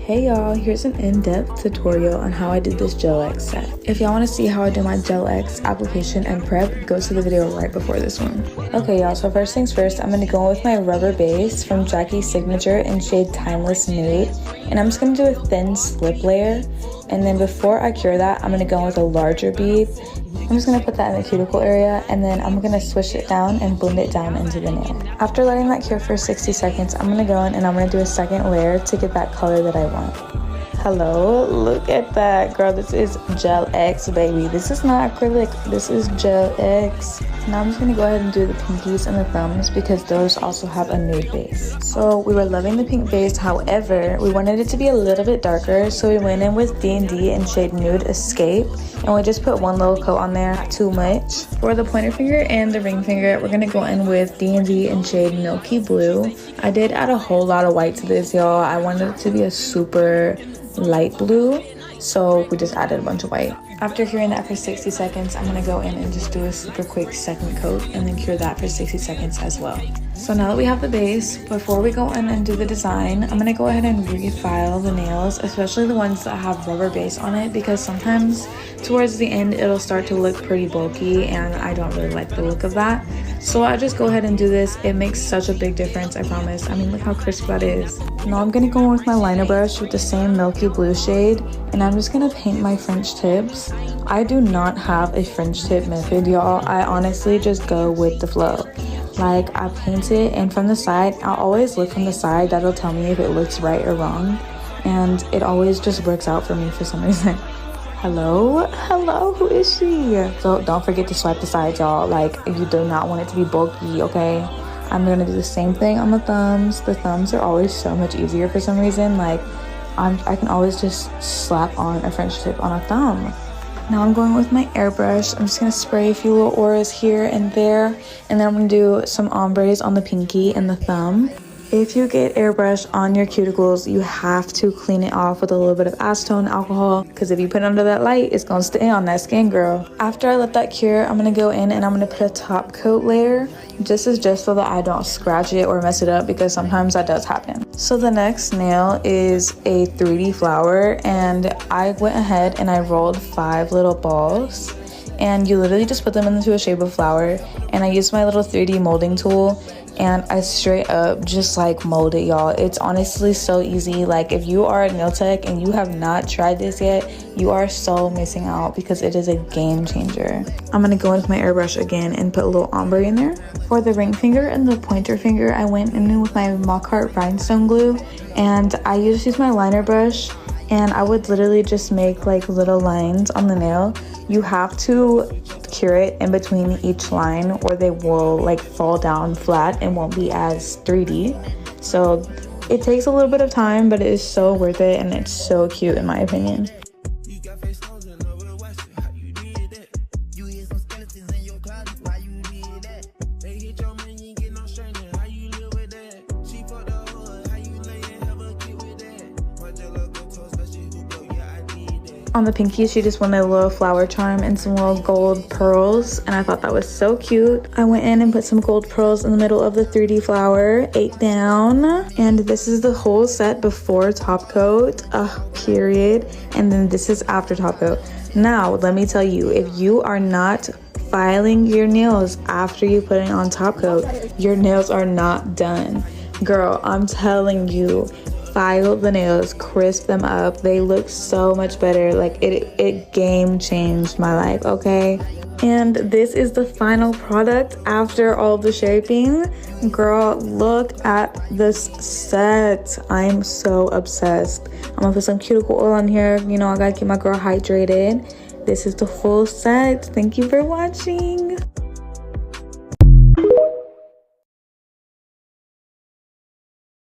Hey y'all, here's an in-depth tutorial on how I did this Gel X set. If y'all want to see how I do my Gel X application and prep, go to the video right before this one. Okay y'all, so first things first, I'm going to go in with my rubber base from Jackie Signature in shade Timeless Nude. And I'm just going to do a thin slip layer. And then before I cure that, I'm going to go in with a larger bead. I'm just going to put that in the cuticle area, and then I'm going to swish it down and blend it down into the nail. After letting that cure for 60 seconds, I'm going to go in and I'm going to do a second layer to get that color that I want. Hello, look at that, girl. This is Gel X, baby. This is not acrylic, this is Gel X. Now I'm just gonna go ahead and do the pinkies and the thumbs because those also have a nude base. So we were loving the pink base, however, we wanted it to be a little bit darker, so we went in with D&D in shade Nude Escape, and we just put one little coat on there, not too much. For the pointer finger and the ring finger, we're gonna go in with D&D in shade Milky Blue. I did add a whole lot of white to this, y'all. I wanted it to be a super light blue, so we just added a bunch of white. After curing that for 60 seconds, I'm going to go in and just do a super quick second coat and then cure that for 60 seconds as well. So now that we have the base, before we go in and do the design, I'm going to go ahead and refile the nails, especially the ones that have rubber base on it, because sometimes towards the end it'll start to look pretty bulky and I don't really like the look of that. So I just go ahead and do this. It makes such a big difference, I promise. I mean, look how crisp that is. Now I'm going to go in with my liner brush with the same Milky Blue shade, and I'm just going to paint my French tips. I do not have a French tip method, y'all. I honestly just go with the flow. Like, I paint it, and from the side, I'll always look from the side. That'll tell me if it looks right or wrong, and it always just works out for me for some reason. Hello, who is she? So don't forget to swipe the sides, y'all. Like, if you do not want it to be bulky, okay? I'm gonna do the same thing on the thumbs. The thumbs are always so much easier for some reason. Like, I can always just slap on a French tip on a thumb. Now I'm going with my airbrush. I'm just going to spray a few little auras here and there. And then I'm going to do some ombres on the pinky and the thumb. If you get airbrush on your cuticles, you have to clean it off with a little bit of acetone alcohol, because if you put it under that light, it's going to stay on that skin, girl. After I let that cure, I'm going to go in and I'm going to put a top coat layer. Just so that I don't scratch it or mess it up, because sometimes that does happen. So the next nail is a 3D flower, and I went ahead and I rolled 5 little balls, and you literally just put them into a shape of flower. And I used my little 3D molding tool, and I straight up just like mold it, y'all. It's honestly so easy. Like, if you are a nail tech and you have not tried this yet, you are so missing out, because it is a game changer. I'm gonna go in with my airbrush again and put a little ombre in there. For the ring finger and the pointer finger, I went in with my Mockhart rhinestone glue, and I just used my liner brush, and I would literally just make like little lines on the nail. You have to cure it in between each line or they will like fall down flat and won't be as 3D. So it takes a little bit of time, but it is so worth it, and it's so cute in my opinion. On the pinky, she just wanted a little flower charm and some little gold pearls, and I thought that was so cute. I went in and put some gold pearls in the middle of the 3D flower, 8 down, and this is the whole set before top coat, period. And then this is after top coat. Now, let me tell you, if you are not filing your nails after you put it on top coat, your nails are not done. Girl, I'm telling you, file the nails, crisp them up. They look so much better. Like, it game changed my life, okay? And this is the final product after all the shaping. Girl, look at this set. I'm so obsessed. I'm gonna put some cuticle oil on here. You know, I gotta keep my girl hydrated. This is the full set. Thank you for watching.